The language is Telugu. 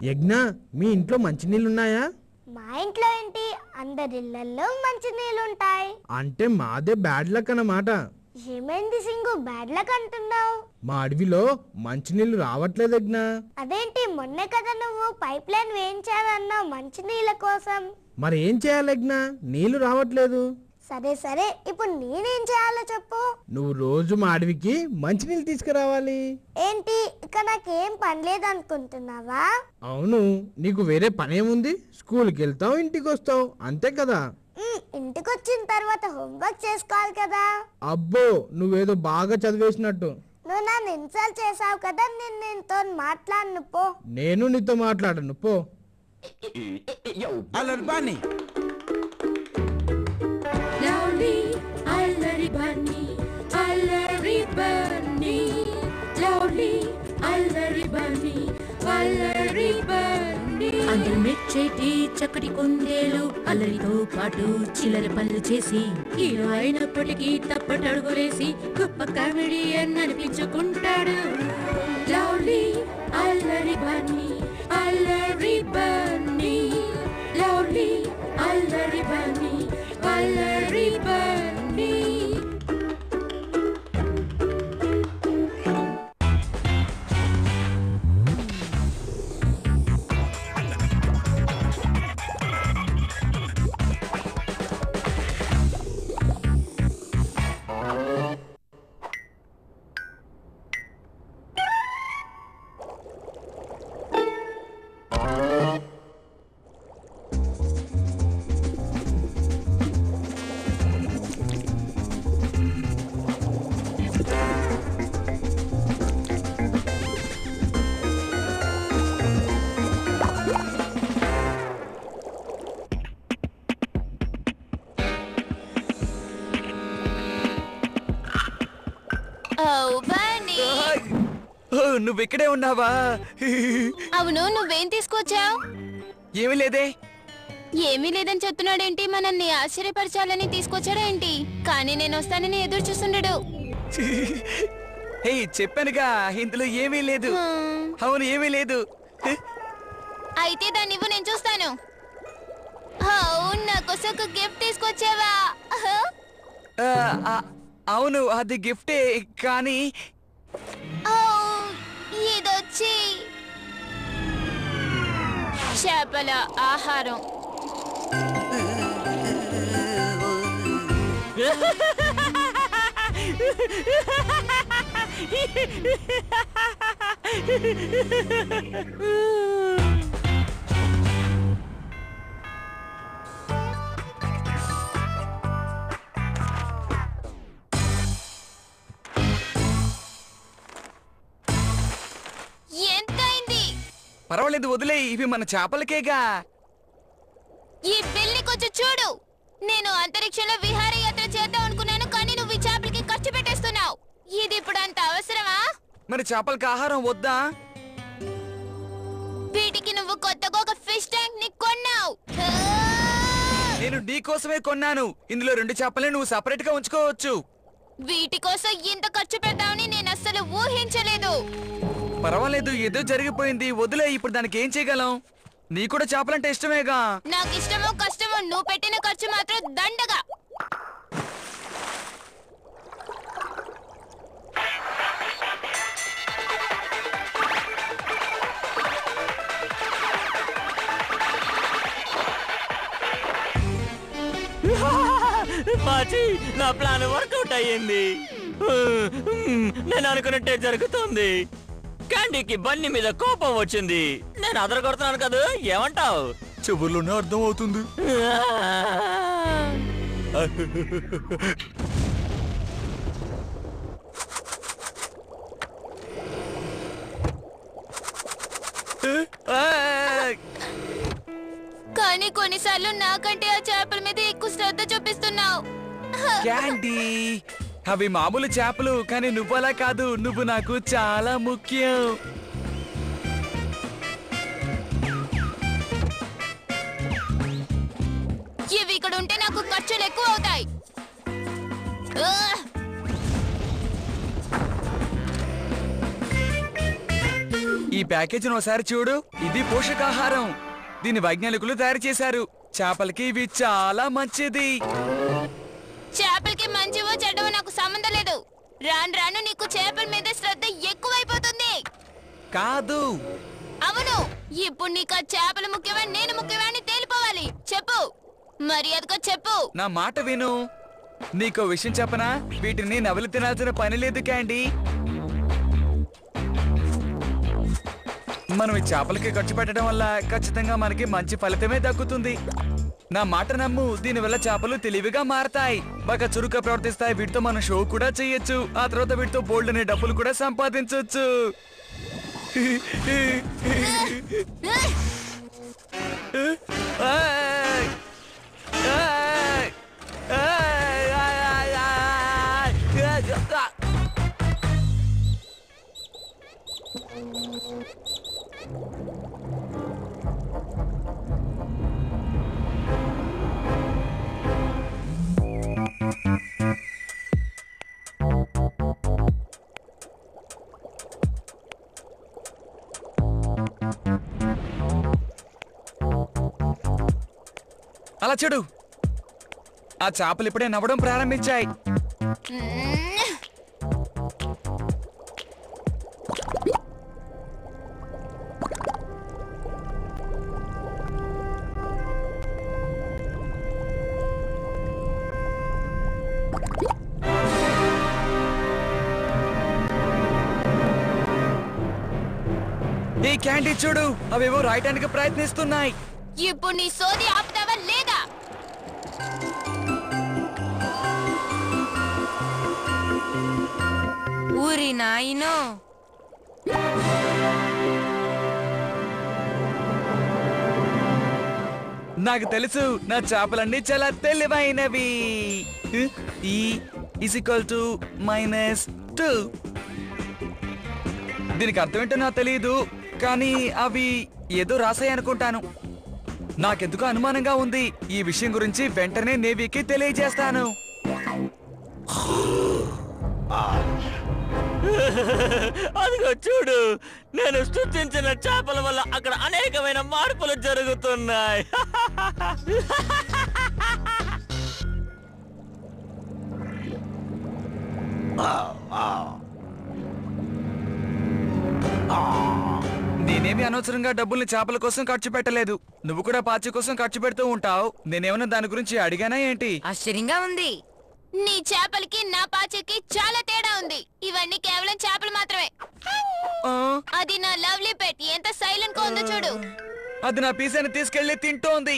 యజ్ఞ, మీ ఇంట్లో మంచినీళ్ళున్నాయా? మా ఇంట్లో ఏంటి, అందరిళ్లలో మంచినీళ్ళుంటాయి. అంటే మాదే బ్యాడ్ లక్ అన్నమాట. ఏమైంది సింగు, బ్యాడ్ లక్ అంటున్నావు? మా అడవిలో మంచినీళ్ళు రావట్లేదు యజ్ఞ. అదేంటి, మొన్నే కదా నువ్వు పైప్ లైన్ వేయించావన్నావు మంచినీళ్ళ కోసం. మరి ఏం చేయాలి యజ్ఞ? నీళ్లు రావట్లేదు. సరే సరే, ఇప్పుడు నేనేం చేయాలో చెప్పు. నువ్వు రోజు మా అడవికి మంచినీళ్ళు తీసుకురావాలి. ఏంటి, ఇక నాకేం పని లేదనుకుంటున్నావా? అవును, నీకు వేరే పనేముంది? స్కూల్కి వెళ్తావు, ఇంటికి వస్తావు, అంతే కదా. ఇంటికి వచ్చిన తర్వాత హోంవర్క్ చేసుకోవాలి కదా. అబ్బో, నువ్వేదో బాగా చదివేసినట్టు. నువ్వు నన్ను ఇన్సల్ట్ చేసావు కదా, నేను నీతో మాట్లాడను పో. నేను నీతో మాట్లాడను పో. అందరు మెచ్చేటి చక్కటి కుందేలు అల్లరితో పాటు చిల్లర పనులు చేసి హీరో అయినప్పటికీ తప్పటడుగులేసి గొప్ప కామెడియన్ అనిపించుకుంటాడు. లవ్లీ అల్లరి బన్నీ, అల్లరి బన్నీ, లవ్లీ అల్లరి బన్నీ, అల్లరి బన్నీ. నువ్విక్కడే ఉన్నావా? అవును, నువ్వేం తీసుకొచ్చావు? ఏమీ లేదే. ఏమీ లేదని చెప్తున్నాడేంటి? మనల్ని ఆశ్చర్యపరచాలని తీసుకొచ్చాడా ఏంటి? కానీ నేను వస్తానని ఎదురు చూస్తుండడు. చెప్పానుగా, ఇందులో ఏమీ లేదు. అవును, ఏమీ లేదు. అయితే దాన్ని ఇవ్వు, నేను చూస్తాను. నా కోసం ఒక గిఫ్ట్ తీసుకొచ్చావా? అవును, అది గిఫ్టే, కానీ ఇదొచ్చి చేపల ఆహారం. పర్వాలేదు, వదిలే, ఇవి మన చేపలకేగా. ఈ బిల్ని కొంచెం చూడు. నేను అంతరిక్షంలో విహారయాత్ర చేద్దాం అనుకున్నాను, కానీ నువ్వు ఈ చేపలకి ఖర్చు పెట్టేస్తున్నావు. ఇది ఇప్పుడు అంత అవసరమా? మరి చేపలకి ఆహారం వద్దా? వీటికి నువ్వు కొత్తగా ఒక ఫిష్ ట్యాంక్ ని కొన్నావు. నేను నీ కోసమే కొన్నాను. ఇందులో 2 చేపలే నువ్వు సెపరేట్ గా ఉంచుకోవచ్చు. వీటి కోసం ఇంత ఖర్చు పెడతావని నేను అస్సలు ఊహించలేదు. పర్వాలేదు, ఏదో జరిగిపోయింది, వదిలే. ఇప్పుడు దానికి ఏం చేయగలం? నీ కూడా చేపలంటే ఇష్టమేగా. నాకు ఇష్టమో కష్టమో, నువ్వు పెట్టిన ఖర్చు మాత్రం దండగా. నా ప్లాన్ వర్కౌట్ అయ్యింది. నేను అనుకున్నట్టే జరుగుతుంది. క్యాండీకి బన్నీ మీద కోపం వచ్చింది. నేను అదరగొడుతున్నాను కదా, ఏమంటావు? చివర్లోనే అర్థం అవుతుంది. కానీ కొన్నిసార్లు నాకంటే ఆ చేపల మీద ఎక్కువ శ్రద్ధ చూపిస్తున్నావు. క్యాండీ, అవి మామూలు చేపలు, కానీ నువ్వు అలా కాదు. నువ్వు నాకు చాలా ముఖ్యం. ఇవి ఇక్కడ ఉంటే నాకు ఖర్చులు ఎక్కువ అవుతాయి. ఈ ప్యాకేజీని ఒకసారి చూడు. ఇది పోషకాహారం. దీని వైజ్ఞానికులు తయారు చేశారు. చేపలకి ఇవి చాలా మంచిది. చేపలకి మంచివో చెడ్డవో నాకు సంబంధం లేదు. రాను రాను నీకు చేపల మీద శ్రద్ధ ఎక్కువైపోతుంది. కాదు, అవును. ఇప్పుడు నీకు ఆ చేపలు ముఖ్యమా నేను ముఖ్యమా అని తేలిపోవాలి. చెప్పు, మర్యాదగా చెప్పు. నా మాట విను. నీకో విషయం చెప్పనా? వీటిని నవలు తినాల్సిన పని లేదు క్యాండీ. మనం ఈ చేపలకి ఖర్చు పెట్టడం వల్ల ఖచ్చితంగా మనకి మంచి ఫలితమే దక్కుతుంది. నా మాట నమ్ము. దీనివల్ల చేపలు తెలివిగా మారతాయి, బాగా చురుగ్గా ప్రవర్తిస్తాయి. వీటితో మనం షో కూడా చేయొచ్చు. ఆ తర్వాత వీటితో బోల్డ్ అనే డబ్బులు కూడా సంపాదించవచ్చు. అలా చూడు, ఆ చేపలు ఇప్పుడే నవ్వడం ప్రారంభించాయి. ఈ క్యాండీ చూడు, అవేవో రాయటానికి ప్రయత్నిస్తున్నాయి. ఇప్పుడు నీ సోది ఆపుతావా లేదా? ఊరి నాయనో, నాకు తెలుసు, నా చేపలన్నీ చాలా తెలివైనవి. E=-2. దీనికి అర్థం ఏంటో నాకు తెలియదు, కానీ అవి ఏదో రాసాయి అనుకుంటాను. నాకెందుకు అనుమానంగా ఉంది. ఈ విషయం గురించి వెంటనే నేవీకి తెలియజేస్తాను. అదిగో చూడు, నేను సృష్టించిన చేపల వల్ల అక్కడ అనేకమైన మార్పులు జరుగుతున్నాయి. నేనేమి అనవసరంగా డబ్బుల్ని చేపల కోసం ఖర్చు పెట్టలేదు. నువ్వు కూడా పాచి కోసం ఖర్చు పెడుతూ ఉంటావు. నేనేమన్నా దాని గురించి అడిగానా ఏంటి? ఆశ్చర్యంగా ఉంది. నీ చేపలకి నా పాచికి చాలా తేడా ఉంది. ఇవన్నీ కేవలం చేపలు మాత్రమే. అది నా లవ్లీ పెట్ ఎంత సైలెంట్ గా ఉందో చూడు. అది నా పీసాని తీసుకెళ్లి తింటోంది.